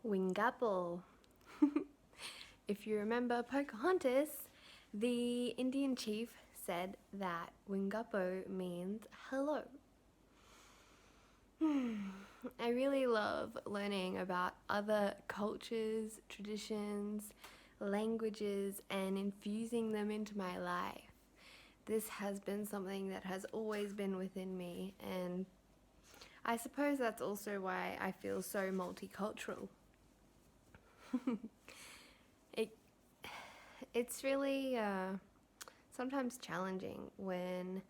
Wingapple. If you remember Pocahontas, the Indian chief said that Wingapo means hello. I really love learning about other cultures, traditions, languages, and infusing them into my life. This has been something that has always been within me, and I suppose that's also why I feel so multicultural. it, it's really sometimes challenging when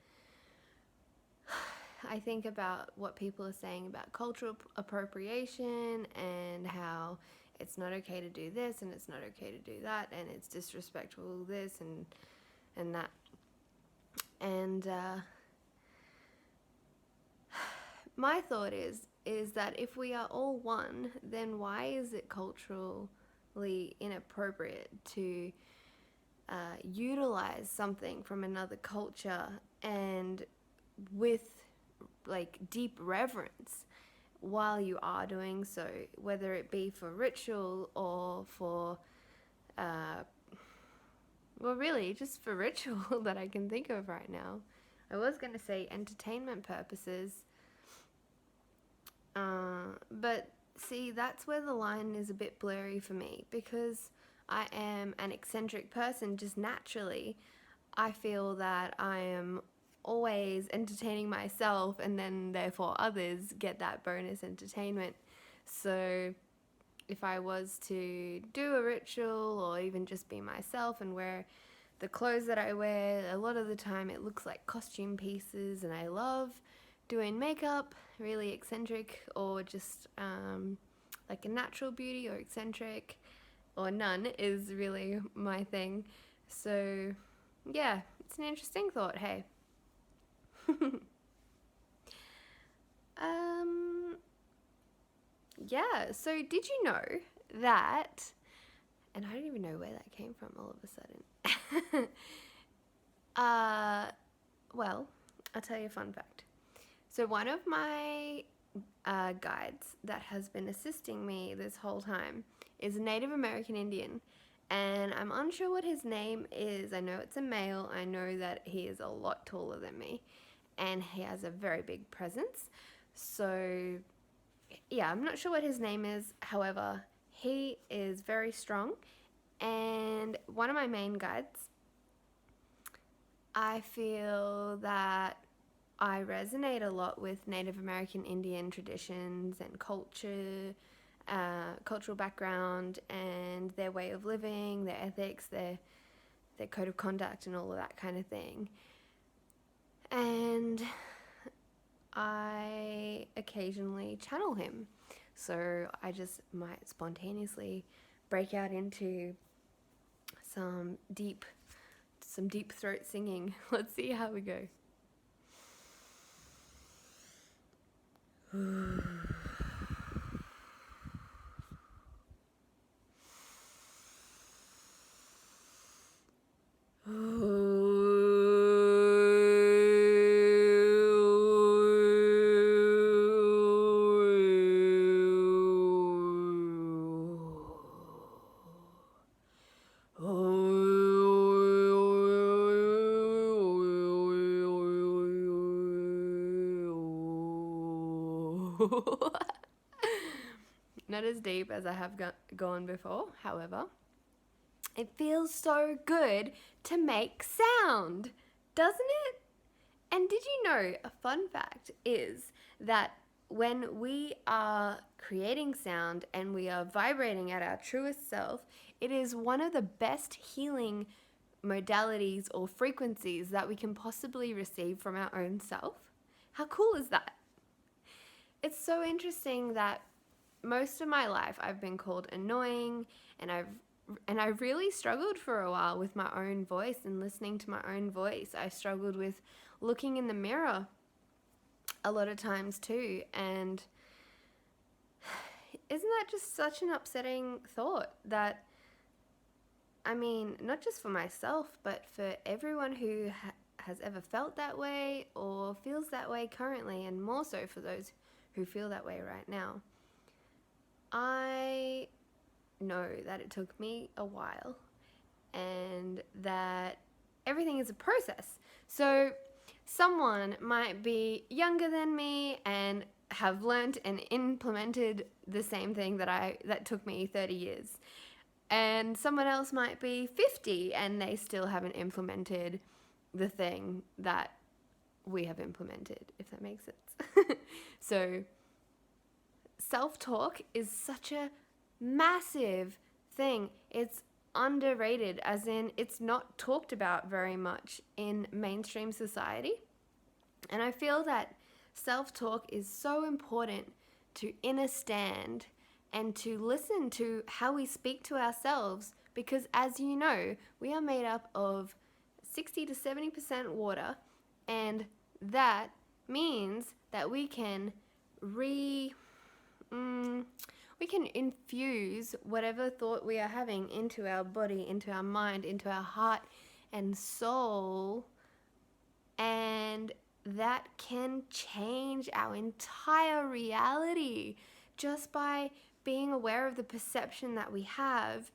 I think about what people are saying about cultural appropriation and how it's not okay to do this and it's not okay to do that and it's disrespectful this and that. And my thought is that if we are all one, then why is it culturally inappropriate to utilize something from another culture and with like deep reverence while you are doing so, whether it be for ritual or for well, really just for ritual that I can think of right now. I was going to say entertainment purposes, but see, that's where the line is a bit blurry for me, because I am an eccentric person just naturally. I feel that I am always entertaining myself, and then therefore others get that bonus entertainment. So if I was to do a ritual or even just be myself and wear the clothes that I wear, a lot of the time it looks like costume pieces, and I love doing makeup, really eccentric, or just like a natural beauty or eccentric, or none is really my thing. So yeah, it's an interesting thought, hey. um yeah, so did you know that, and I don't even know where that came from all of a sudden. Well, I'll tell you a fun fact. So one of my guides that has been assisting me this whole time is a Native American Indian, and I'm unsure what his name is. I know it's a male. I know that he is a lot taller than me, and he has a very big presence. So yeah, I'm not sure what his name is. However, he is very strong, and one of my main guides. I feel that I resonate a lot with Native American Indian traditions and culture, cultural background, and their way of living, their ethics, their code of conduct, and all of that kind of thing. And I occasionally channel him, so I just might spontaneously break out into some deep throat singing. Let's see how we go. Not as deep as I have gone before, however. It feels so good to make sound, doesn't it? And did you know, a fun fact is that when we are creating sound and we are vibrating at our truest self, it is one of the best healing modalities or frequencies that we can possibly receive from our own self. How cool is that? It's so interesting that most of my life I've been called annoying, and I really struggled for a while with my own voice and listening to my own voice. I struggled with looking in the mirror a lot of times too, and isn't that just such an upsetting thought that, I mean, not just for myself, but for everyone who has ever felt that way or feels that way currently, and more so for those who feel that way right now. I know that it took me a while and that everything is a process. So someone might be younger than me and have learnt and implemented the same thing that took me 30 years. And someone else might be 50 and they still haven't implemented the thing that we have implemented, if that makes sense. So self-talk is such a massive thing. It's underrated, as in it's not talked about very much in mainstream society. And I feel that self-talk is so important to understand and to listen to how we speak to ourselves, because as you know, we are made up of 60 to 70% water, and that means that we can infuse whatever thought we are having into our body, into our mind, into our heart and soul, and that can change our entire reality just by being aware of the perception that we have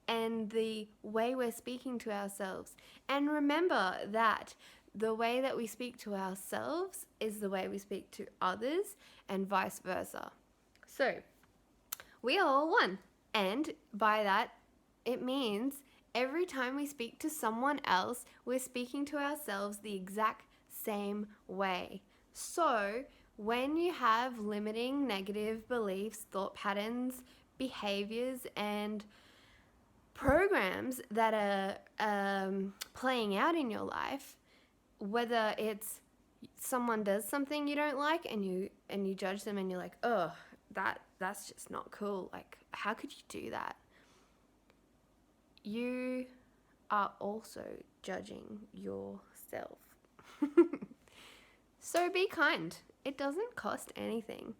and the way we're speaking to ourselves. And remember that the way that we speak to ourselves is the way we speak to others, and vice versa. So we are all one, and by that it means every time we speak to someone else, we're speaking to ourselves the exact same way. So when you have limiting negative beliefs, thought patterns, behaviors, and programs that are playing out in your life, whether it's someone does something you don't like and you judge them and you're like, oh, that's just not cool, like how could you do that? You are also judging yourself. So be kind. It doesn't cost anything.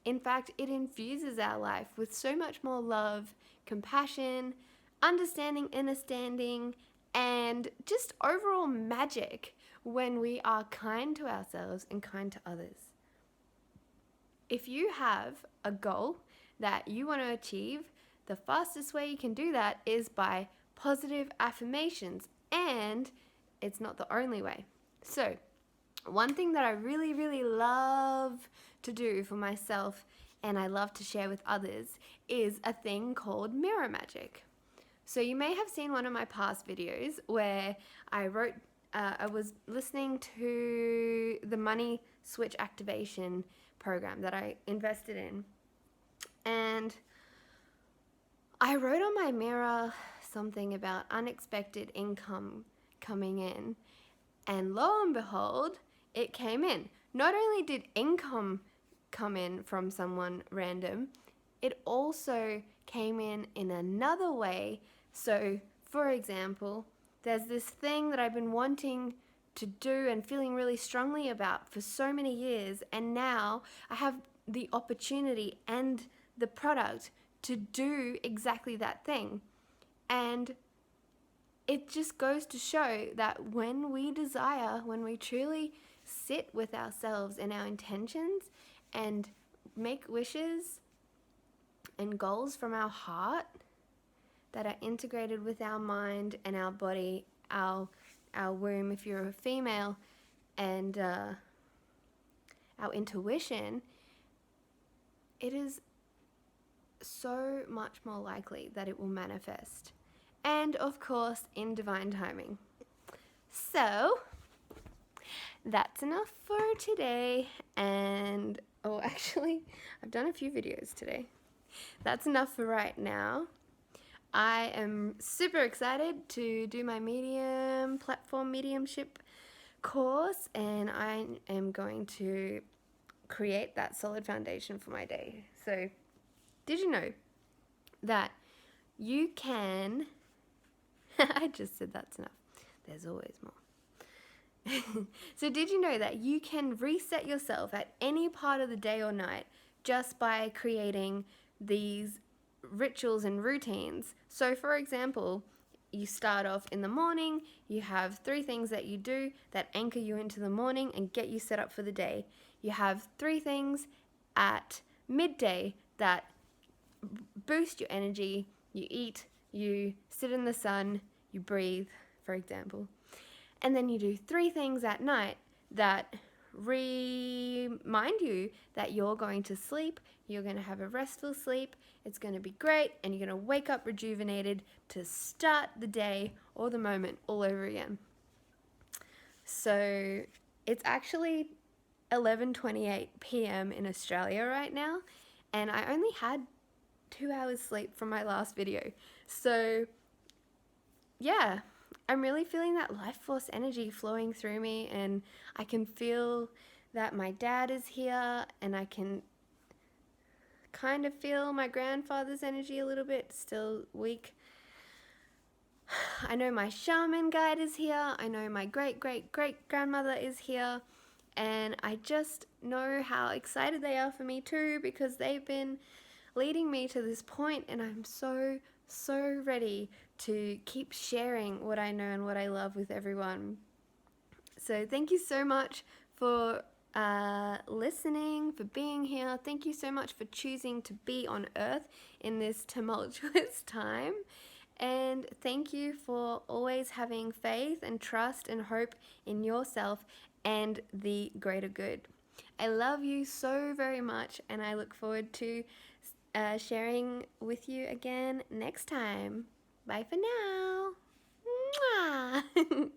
In fact, it infuses our life with so much more love, compassion, understanding, and just overall magic when we are kind to ourselves and kind to others. If you have a goal that you want to achieve, the fastest way you can do that is by positive affirmations, and it's not the only way. So, one thing that I really, really love to do for myself and I love to share with others is a thing called mirror magic. So you may have seen one of my past videos where I was listening to the money switch activation program that I invested in, and I wrote on my mirror something about unexpected income coming in, and lo and behold, it came in. Not only did income come in from someone random, it also came in another way. So, for example, there's this thing that I've been wanting to do and feeling really strongly about for so many years, and now I have the opportunity and the product to do exactly that thing. And it just goes to show that when we desire, when we truly sit with ourselves and our intentions and make wishes and goals from our heart that are integrated with our mind and our body, our womb if you're a female, and our intuition, it is so much more likely that it will manifest. And of course, in divine timing. So that's enough for today. And actually, I've done a few videos today. That's enough for right now. I am super excited to do my mediumship course, and I am going to create that solid foundation for my day. So, did you know that you can... I just said that's enough. There's always more. So did you know that you can reset yourself at any part of the day or night just by creating these rituals and routines? So for example, you start off in the morning, you have 3 things that you do that anchor you into the morning and get you set up for the day. You have 3 things at midday that boost your energy you eat, you sit in the sun, you breathe, for example. And then you do 3 things at night that remind you that you're going to sleep, you're going to have a restful sleep, it's going to be great, and you're going to wake up rejuvenated to start the day or the moment all over again. So it's actually 11:28 p.m. in Australia right now, and I only had 2 hours sleep from my last video. So yeah, I'm really feeling that life force energy flowing through me, and I can feel that my dad is here, and I can kind of feel my grandfather's energy a little bit, still weak. I know my shaman guide is here. I know my great grandmother is here. And I just know how excited they are for me too, because they've been leading me to this point, and I'm so ready to keep sharing what I know and what I love with everyone. So thank you so much for listening, for being here. Thank you so much for choosing to be on Earth in this tumultuous time. And thank you for always having faith and trust and hope in yourself and the greater good. I love you so very much, and I look forward to sharing with you again next time. Bye for now. Mwah!